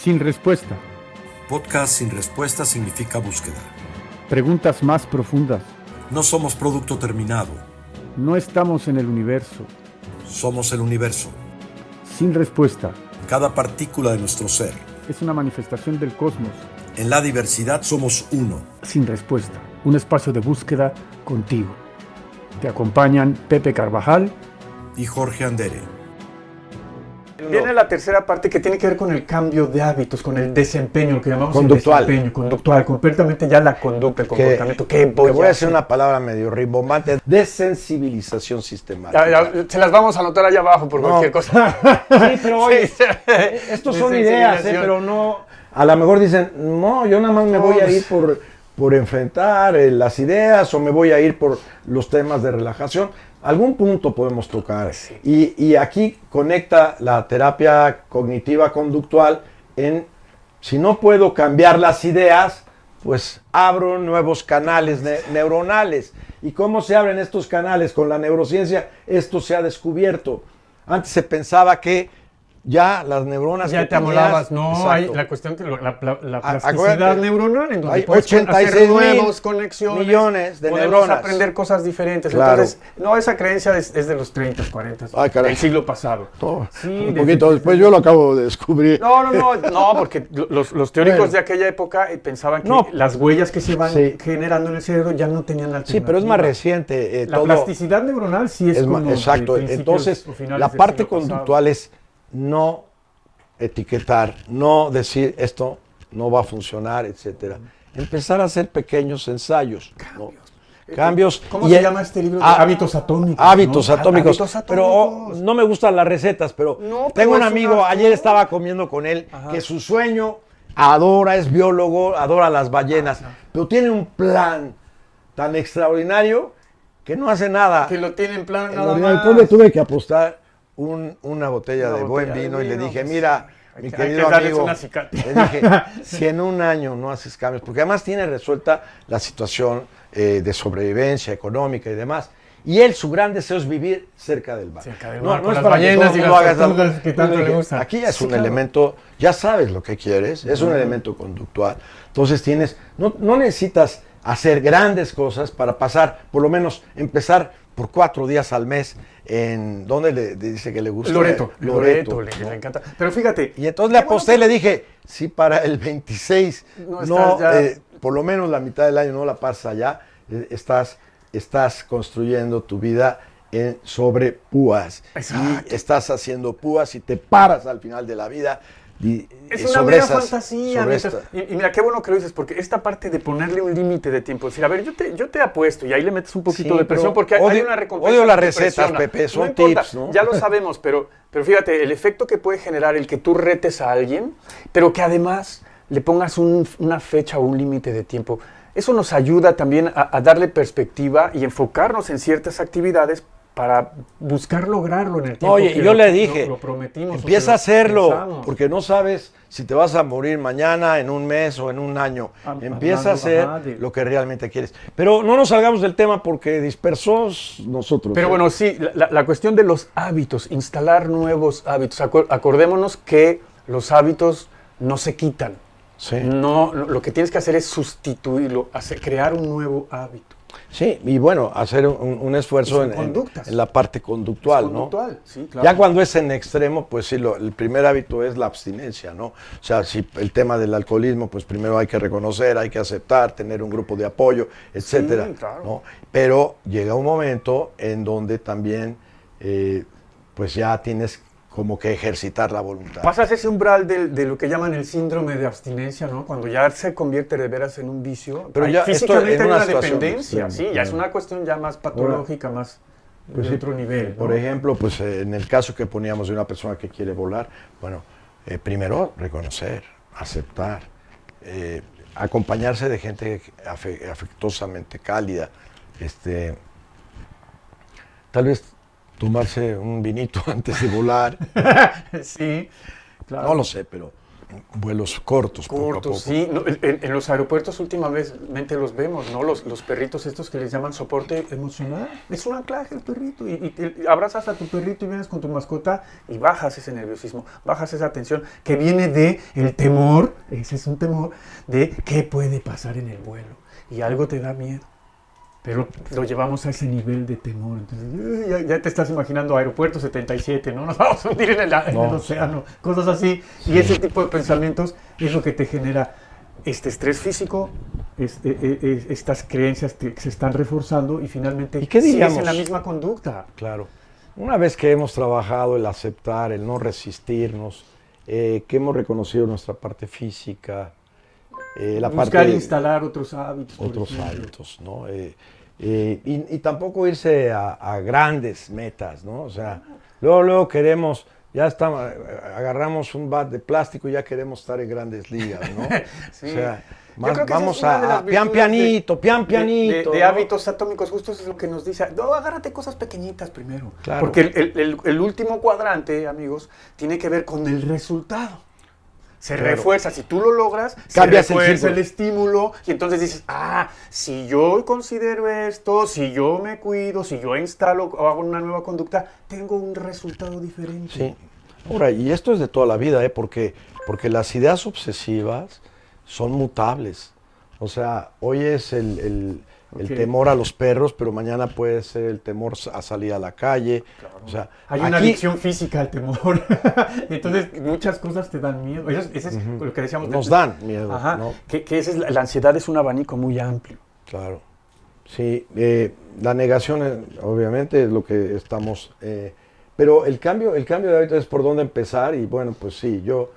Sin respuesta. Podcast sin respuesta significa búsqueda. Preguntas más profundas. No somos producto terminado. No estamos en el universo. Somos el universo. Sin respuesta. Cada partícula de nuestro ser. Es una manifestación del cosmos. En la diversidad somos uno. Sin respuesta. Un espacio de búsqueda contigo. Te acompañan Pepe Carvajal y Jorge Andere. Viene la tercera parte que tiene que ver con el cambio de hábitos, con el desempeño, lo que llamamos conductual. El desempeño conductual, completamente ya la conducta, el comportamiento. ¿Qué voy a hacer? decir una palabra medio rimbombante: desensibilización sistemática. Se las vamos a anotar allá abajo por cualquier cosa. Sí, pero oye, estos son ideas, pero no. A lo mejor dicen, no, yo nada más me voy a ir por enfrentar las ideas, o me voy a ir por los temas de relajación. Algún punto podemos tocar. Sí. Y aquí conecta la terapia cognitiva conductual en, si no puedo cambiar las ideas, pues abro nuevos canales neuronales. ¿Y cómo se abren estos canales? Con la neurociencia esto se ha descubierto. Antes se pensaba que ya las neuronas ya que te amolabas, tenías, no, exacto. hay la cuestión que la plasticidad Acuérdate, neuronal, en donde hay puedes 86 hacer nuevas conexiones, millones de podemos neuronas. aprender cosas diferentes. Claro. Entonces, no, esa creencia es de los 30, 40, Ay, caray. del siglo pasado. Oh, Sí, un poquito después yo lo acabo de descubrir. No, porque los teóricos Bueno. de aquella época pensaban que No. las huellas que se van Sí. generando en el cerebro ya no tenían alternativa. Sí, pero es más reciente. La todo plasticidad neuronal sí es como exacto. de principios Entonces, o finales la del parte siglo pasado. conductual es no etiquetar, no decir esto no va a funcionar, etcétera. Empezar a hacer pequeños ensayos. Cambios. ¿Cómo Y se llama este libro? Hábitos atómicos. Hábitos ¿no? atómicos. Hábitos Pero atómicos. no me gustan las recetas, pero No, pero tengo un es amigo, una- ayer estaba comiendo con él, Ajá. que su sueño es biólogo, adora las ballenas, pero tiene un plan tan extraordinario que no hace nada. Que lo tiene en plan En nada ordinario. más. Entonces le tuve que apostar una botella Una de botella buen de vino y le vino, dije, pues, mira, hay mi que querido darles amigo, una acicate. le dije, si en un año no haces cambios, porque además tiene resuelta la situación de sobrevivencia económica y demás, y él, su gran deseo es vivir cerca del mar. Cerca del mar, con es las para que ballenas todo el y mundo las haga esas- tortugas que tanto Le le dije, gustan. aquí ya es Sí, un claro. elemento, ya sabes lo que quieres, es un elemento conductual. Entonces no necesitas hacer grandes cosas para pasar, por lo menos empezar por 4 días al mes en donde le dice que le gusta. Loreto, ¿no? le encanta. Pero fíjate. Y entonces le aposté y le dije, si para el 26 No estás ya- por lo menos la mitad del año no la pasas allá, estás construyendo tu vida sobre púas. Exacto. Y estás haciendo púas y te paras al final de la vida. Es una mera fantasía. Y mira, qué bueno que lo dices, porque esta parte de ponerle un límite de tiempo, decir, a ver, yo te apuesto, y ahí le metes un poquito Sí, de presión, pero porque hay odio- una recompensa. odio las que te recetas, presiona. Pepe, son No importa, tips, ¿no? ya lo sabemos, pero fíjate, el efecto que puede generar el que tú retes a alguien, pero que además le pongas una fecha o un límite de tiempo, eso nos ayuda también a darle perspectiva y enfocarnos en ciertas actividades para buscar lograrlo en el tiempo. Oye, que yo le lo dije, prometimos. empieza a hacerlo, pensamos. porque no sabes si te vas a morir mañana, en un mes o en un año. Empieza a hacer lo que realmente quieres. Pero no nos salgamos del tema porque dispersos nosotros. Pero bueno, sí, la cuestión de los hábitos, instalar nuevos hábitos. Acordémonos que los hábitos no se quitan. Sí. No, lo que tienes que hacer es sustituirlo, crear un nuevo hábito. Sí, y bueno, hacer un esfuerzo Y son conductas. en la parte conductual, ¿no? Conductual, sí, claro. Ya cuando es en extremo, pues sí, el primer hábito es la abstinencia, ¿no? O sea, si el tema del alcoholismo, pues primero hay que reconocer, hay que aceptar, tener un grupo de apoyo, etcétera, Sí, claro. ¿no? Pero llega un momento en donde también, pues ya tienes como que ejercitar la voluntad. Pasas ese umbral de lo que llaman el síndrome de abstinencia, ¿no? Cuando ya se convierte de veras en un vicio. Pero ya físicamente esto en hay una una situación dependencia, extrema, sí, ya es una cuestión ya más patológica, más Pues de sí, otro nivel, ¿no? Por ejemplo, pues en el caso que poníamos de una persona que quiere volar, bueno, primero reconocer, aceptar, acompañarse de gente afectuosamente cálida, tal vez tomarse un vinito antes de volar, Sí, claro. no lo sé, pero Vuelos cortos, poco a poco. Sí. No, en los aeropuertos últimamente los vemos, ¿no? Los perritos estos que les llaman soporte emocional. Es un anclaje el perrito. Y abrazas a tu perrito y vienes con tu mascota y bajas ese nerviosismo, bajas esa tensión que viene de el temor, ese es un temor, de qué puede pasar en el vuelo. Y algo te da miedo. Pero lo llevamos a ese nivel de temor. Entonces, ya te estás imaginando Aeropuerto 77, ¿no? Nos vamos a hundir en el océano, cosas así. Y ese tipo de pensamientos es lo que te genera este estrés físico, estas creencias que se están reforzando y finalmente ¿Y qué diríamos? sigues en la misma conducta. Claro. Una vez que hemos trabajado el aceptar, el no resistirnos, que hemos reconocido nuestra parte física, la Buscar parte instalar otros hábitos. otros hábitos, ¿no? Y tampoco irse a grandes metas, ¿no? O sea, luego queremos, ya estamos, agarramos un bat de plástico y ya queremos estar en grandes ligas, ¿no? Sí. O sea, Yo creo que vamos esa es una de las pian virtudes pianito. de ¿no? hábitos atómicos, justo eso es lo que nos dice. No, agárrate cosas pequeñitas primero. Claro. Porque el último cuadrante, amigos, tiene que ver con el resultado. Se Claro. refuerza, si tú lo logras, Cambias se el refuerza el círculo. estímulo y entonces dices, si yo considero esto, si yo me cuido, si yo instalo o hago una nueva conducta, tengo un resultado diferente. Sí. Ahora, y esto es de toda la vida, porque las ideas obsesivas son mutables. O sea, hoy es el Ok. temor a los perros, pero mañana puede ser el temor a salir a la calle. Claro. O sea, Hay una aquí- adicción física al temor. Entonces, muchas cosas te dan miedo. Ese es lo que decíamos. Nos dan miedo, Ajá. ¿no? Que esa es la ansiedad es un abanico muy amplio. Claro. Sí, la negación, obviamente, es lo que estamos... pero el cambio de hábito es por dónde empezar y bueno, pues sí, yo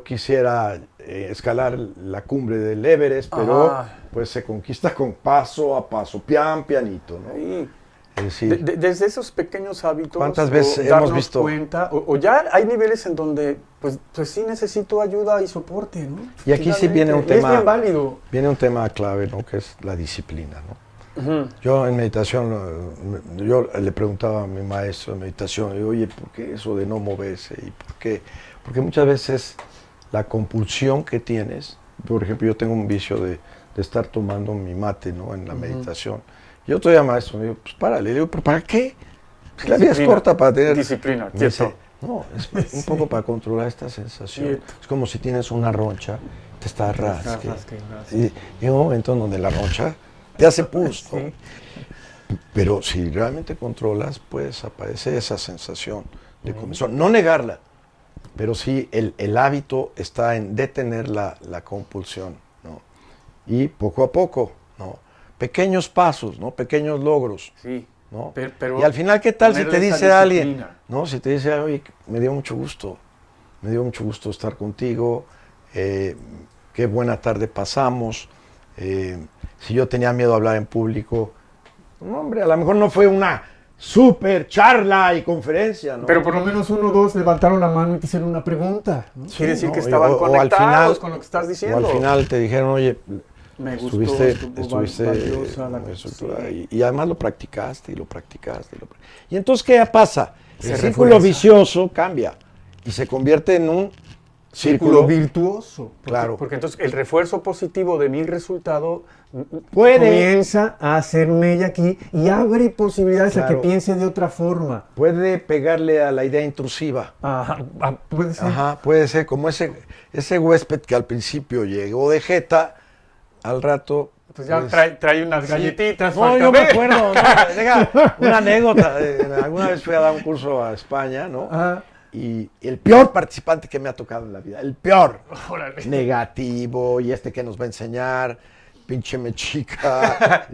quisiera escalar la cumbre del Everest, pero pues se conquista con paso a paso, pianito, ¿no? Sí. Es decir, Desde esos pequeños hábitos, ¿cuántas veces hemos darnos visto? cuenta, o ya hay niveles en donde pues sí necesito ayuda y soporte, ¿no? Y aquí sí viene un Finalmente. Y tema- es bien válido. viene un tema clave, ¿no? Que es la disciplina, ¿no? Ujú. Yo en meditación, yo le preguntaba a mi maestro de meditación, le digo, oye, ¿por qué eso de no moverse? ¿Y por qué? Porque muchas veces la compulsión que tienes, por ejemplo, yo tengo un vicio de estar tomando mi mate, ¿no? En la meditación. Y otro día maestro me dijo, pues párale. Le digo, ¿pero para qué? Pues la vida es Disciplina. corta para tener... Disciplina, Me dice, quieto. no, es un poco para controlar esta sensación. Quieto. Es como si tienes una roncha, te estás rasque. rasque. Y hay un momento en donde la roncha te hace pus, ¿no? Sí. Pero si realmente controlas, pues aparece esa sensación de comezón. No negarla, pero sí el hábito está en detener la compulsión, ¿no? Y poco a poco, ¿no? Pequeños pasos, ¿no? Pequeños logros, Sí. ¿no? Pero y al final, ¿qué tal si te ponerle esa dice alguien, disciplina. ¿no? Si te dice, oye, me dio mucho gusto estar contigo, qué buena tarde pasamos, si yo tenía miedo a hablar en público, no, hombre, a lo mejor no fue una super charla y conferencia, ¿no? Pero por lo menos uno o dos levantaron la mano y te hicieron una pregunta, ¿no? Sí, Quiere decir ¿no? que estaban O al conectados final- con lo que estás O diciendo. al final te dijeron, oye, Me gustó, estuviste valiosa la estructurada, sí. y además lo practicaste. Y entonces, ¿qué pasa? Se El círculo refuerza. vicioso cambia y se convierte en un Círculo círculo virtuoso. Claro. Porque entonces el refuerzo positivo de mi resultado Puede. comienza a hacer mella aquí y abre posibilidades a Claro. que piense de otra forma. puede pegarle a la idea intrusiva. Ajá, puede ser. Ajá, puede ser como ese huésped que al principio llegó de jeta, al rato... Pues ya pues, trae unas sí. galletitas. No, falta yo me ver. acuerdo, no, deja, una anécdota. Alguna vez fui a dar un curso a España, ¿no? Ajá. Y el peor participante que me ha tocado en la vida, el peor, Órale. negativo, y que nos va a enseñar, pinche mechica,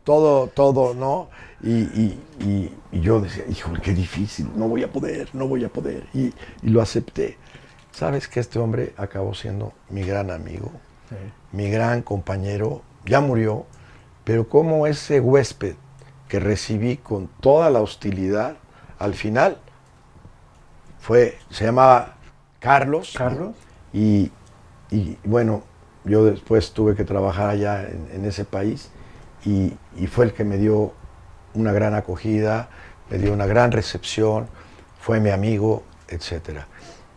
todo, ¿no? Y yo decía, híjole, qué difícil, no voy a poder. Y lo acepté. ¿Sabes que este hombre acabó siendo mi gran amigo, Sí. mi gran compañero? Ya murió, pero como ese huésped que recibí con toda la hostilidad, al final se llamaba Carlos. ¿Carlos? Y bueno, yo después tuve que trabajar allá en ese país y fue el que me dio una gran acogida, me dio una gran recepción, fue mi amigo, etc.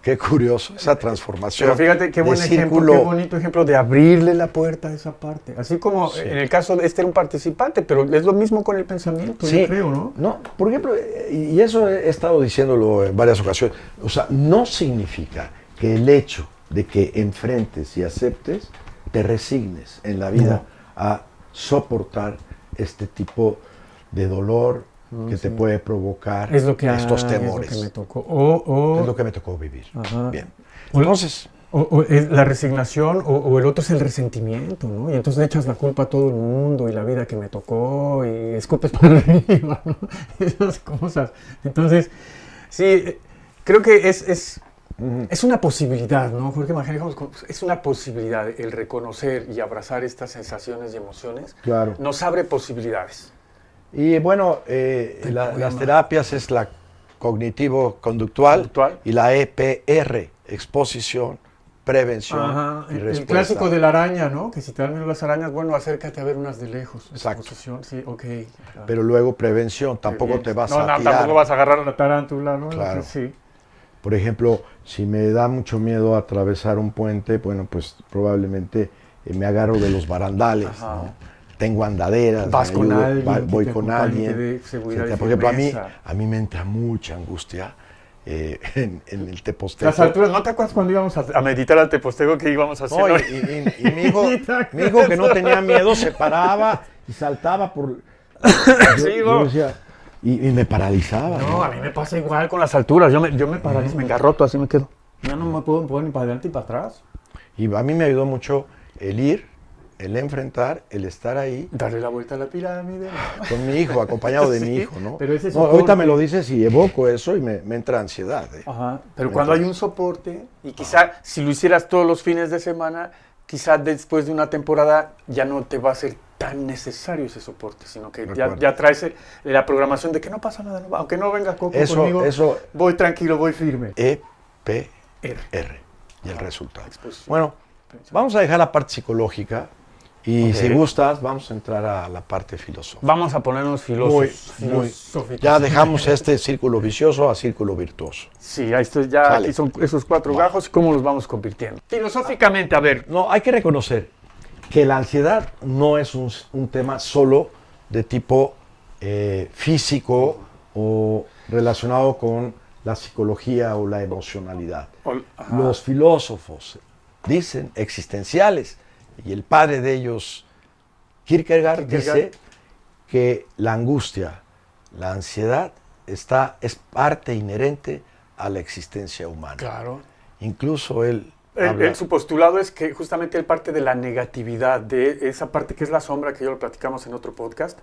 Qué curioso esa transformación. Pero fíjate qué de buen ejemplo, círculo. qué bonito ejemplo de abrirle la puerta a esa parte. Así como Sí. en el caso de este era un participante, pero es lo mismo con el pensamiento, Sí, yo creo, ¿no? No, por ejemplo, y eso he estado diciéndolo en varias ocasiones, o sea, no significa que el hecho de que enfrentes y aceptes, te resignes en la vida a soportar este tipo de dolor que te puede provocar Es lo que, estos es temores. lo que me tocó. Es lo que me tocó vivir. Ajá. Bien. Entonces, O es la resignación o el otro es el resentimiento, ¿no? Y entonces le echas la culpa a todo el mundo y la vida que me tocó y escupes para arriba, ¿no? Esas cosas. Entonces, sí, creo que es una posibilidad, ¿no, Jorge Magén? Es una posibilidad el reconocer y abrazar estas sensaciones y emociones. Claro. Nos abre posibilidades. y bueno, las terapias es la cognitivo-conductual Conductual. y la EPR, exposición, prevención Ajá, y el respuesta. clásico de la araña, ¿no? Que si te dan miedo las arañas, bueno, acércate a ver unas de lejos. Exacto. Exposición, sí, ok. Claro. Pero luego prevención, tampoco te vas a tirar. tampoco vas a agarrar a la tarántula, ¿no? Claro. Sí. Por ejemplo, si me da mucho miedo atravesar un puente, bueno, pues probablemente me agarro de los barandales, Ajá. ¿no? Tengo andaderas, Vas me con ayudo, alguien que voy te con acompañe, alguien. que dé seguridad y Por ejemplo, firmeza. a mí me entra mucha angustia en el Teposteco. Las alturas, ¿no te acuerdas cuando íbamos a meditar al Tepostego que íbamos a hacer? No, y mi hijo que no tenía miedo se paraba y saltaba por... Sí, yo no. decía, y me paralizaba. No, a mí me pasa igual con las alturas. Yo me paralizo, me engarroto, así me quedo. Ya no me puedo ni para adelante ni para atrás. Y a mí me ayudó mucho el ir, el enfrentar, el estar ahí Darle la vuelta a la pirámide. con mi hijo, acompañado de mi Sí, hijo, ¿no? pero ese No, ahorita soporte- me lo dices y evoco eso y me entra ansiedad. Ajá, pero cuando hay un soporte, y quizá si lo hicieras todos los fines de semana, quizá después de una temporada ya no te va a ser tan necesario ese soporte, sino que Recuerdo. ya traes la programación de que no pasa nada, aunque no venga Coco conmigo, Eso, voy tranquilo, voy firme. EPR R. y el resultado. Exposición. Bueno, vamos a dejar la parte psicológica y Ok. si gustas vamos a entrar a la parte filosófica. Vamos a ponernos filosóficos. Ya dejamos este círculo vicioso a círculo virtuoso. Sí, ahí estoy, ya Sale. aquí son esos 4 gajos, ¿cómo los vamos convirtiendo? Filosóficamente, a ver, No, hay que reconocer que la ansiedad no es un tema solo de tipo físico o relacionado con la psicología o la emocionalidad. Los filósofos dicen existenciales, y el padre de ellos, Kierkegaard, dice que la angustia, la ansiedad, es parte inherente a la existencia humana. claro. Incluso él habla... Su postulado es que justamente él parte de la negatividad, de esa parte que es la sombra, que ya lo platicamos en otro podcast,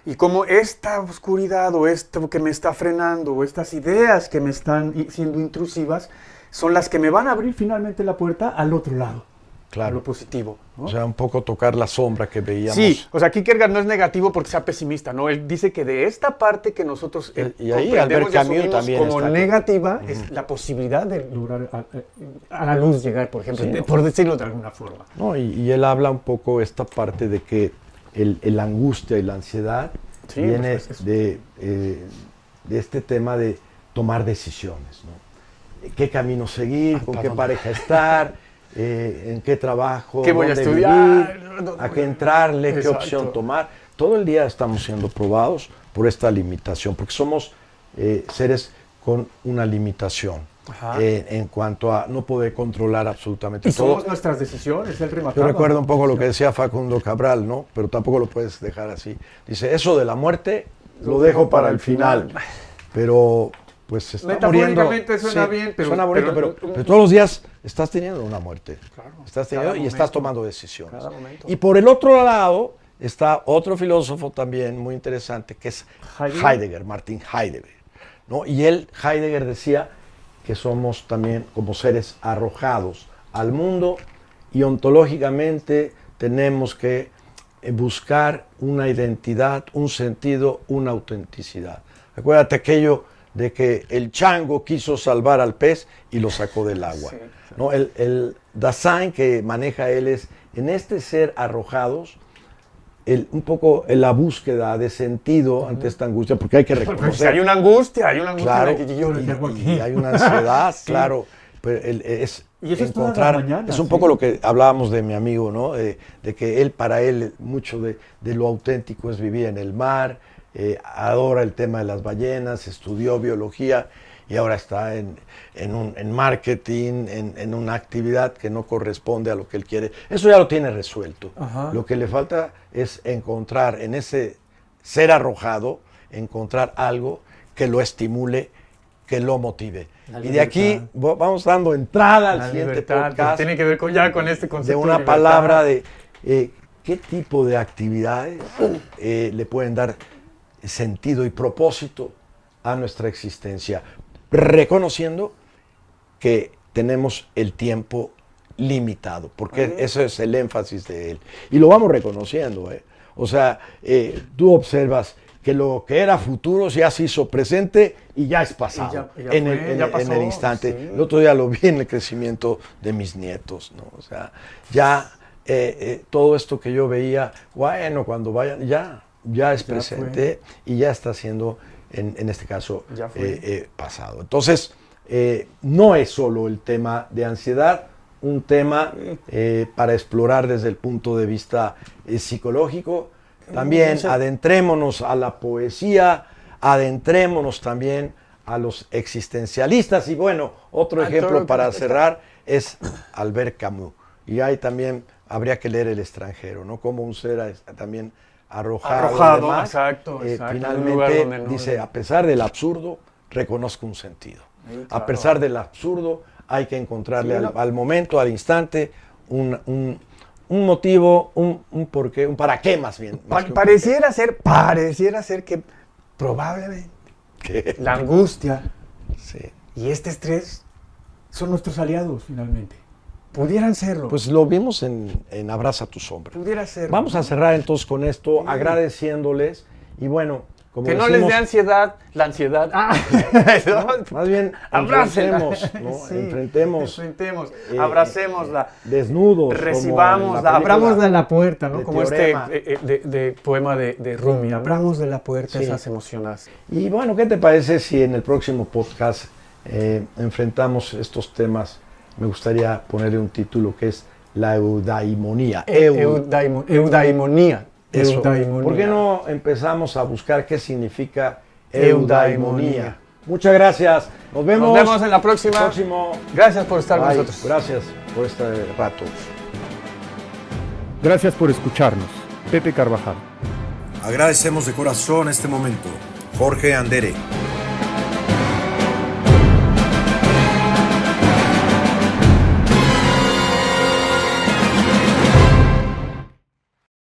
y como esta oscuridad o esto que me está frenando o estas ideas que me están siendo intrusivas son las que me van a abrir finalmente la puerta al otro lado, a Claro. lo positivo, ¿no? O sea, un poco tocar la sombra que veíamos. Sí, o sea, Kierkegaard no es negativo porque sea pesimista, ¿no? Él dice que de esta parte que nosotros Y ahí comprendemos Albert y Camus asumimos también como está. negativa es la posibilidad de lograr a la luz llegar, por ejemplo, por decirlo de alguna forma. No, y él habla un poco esta parte de que la angustia y la ansiedad Sí, viene pues, eso. de este tema de tomar decisiones, ¿no? ¿Qué camino seguir? ¿Con ¿para qué dónde? pareja estar? ¿En qué trabajo? ¿Qué voy a dónde estudiar? vivir, ¿a qué entrarle? ¿Qué Exacto. opción tomar? Todo el día estamos siendo probados por esta limitación, porque somos seres con una limitación Ajá. en cuanto a no poder controlar absolutamente Y todo. somos nuestras decisiones, él remataba. Yo recuerdo un poco lo que decía Facundo Cabral, ¿no? Pero tampoco lo puedes dejar así. Dice, eso de la muerte lo dejo para el final. Pero, pues, se está muriendo. Metafóricamente suena bien, pero... Suena bonito, pero todos los días estás teniendo una muerte. Claro, Estás teniendo cada y estás momento. tomando decisiones. Cada momento. Y por el otro lado está otro filósofo también muy interesante, que es Heidegger. Martin Heidegger, ¿no? Y Heidegger decía que somos también como seres arrojados al mundo y ontológicamente tenemos que buscar una identidad, un sentido, una autenticidad. Acuérdate aquello de que el chango quiso salvar al pez y lo sacó del agua. Sí, ¿No? El Dasein que maneja él es en este ser arrojados, un poco la búsqueda de sentido ante esta angustia, porque hay que Porque reconocer. hay una angustia Claro, en la que yo y hay una ansiedad, Sí. claro, es Y eso es todas las encontrar, mañanas, es un sí. poco lo que hablábamos de mi amigo, ¿no? De que para él, mucho de lo auténtico es vivir en el mar, adora el tema de las ballenas, estudió biología y ahora está en marketing, en una actividad que no corresponde a lo que él quiere. Eso ya lo tiene resuelto. Ajá. Lo que le falta es encontrar en ese ser arrojado, encontrar algo que lo estimule, que lo motive. La Y de aquí libertad. vamos dando entrada al La siguiente libertad, podcast tiene que ver con este de concepto una libertad. palabra de qué tipo de actividades le pueden dar sentido y propósito a nuestra existencia, reconociendo que tenemos el tiempo limitado, porque eso es el énfasis de él. Y lo vamos reconociendo, ¿eh? O sea, tú observas que lo que era futuro ya se hizo presente y ya es pasado, Y ya en, fue, el, ya en pasó, el instante. sí. El otro día lo vi en el crecimiento de mis nietos, ¿no? O sea, ya todo esto que yo veía, bueno, cuando vayan, ya es presente y ya está siendo, en este caso, Ya fue. pasado. Entonces, no es solo el tema de ansiedad, un tema para explorar desde el punto de vista psicológico. También adentrémonos a la poesía, adentrémonos también a los existencialistas. Y bueno, otro ejemplo para cerrar es Albert Camus. Y ahí también habría que leer El extranjero, ¿no? Como un ser también arrojado. Demás, exacto, en un lugar finalmente donde no dice, debe. a pesar del absurdo, reconozco un sentido. Sí, A claro. pesar del absurdo, hay que encontrarle Sí, al momento, al instante, un motivo, un porqué, un para qué más bien. más que un Pareciera ser que probablemente porqué. la angustia Sí. y este estrés Son nuestros aliados, finalmente. pudieran serlo. Pues lo vimos en Abraza a tu sombra. pudiera serlo. Vamos a cerrar entonces con esto, agradeciéndoles y bueno, como que no decimos, les dé ansiedad, la ansiedad. más bien Abrácenla. enfrentemos, ¿no? Sí, enfrentemos, abracémosla, desnudos, como en recibámosla, la película abramos de la puerta, ¿no? de Como Teorema. de poema de Rumi, abramos de la puerta Sí. esas emociones. Y bueno, ¿qué te parece si en el próximo podcast enfrentamos estos temas? Me gustaría ponerle un título que es la eudaimonía. Eudaimonía. Eso. Eudaimonía. ¿Por qué no empezamos a buscar qué significa Eudaimonía? eudaimonía? Muchas gracias. Nos vemos. Nos vemos en la próxima. Próximo. Gracias por estar con Bye. nosotros. Gracias por este rato. Gracias por escucharnos. Pepe Carvajal. Agradecemos de corazón este momento. Jorge Andere.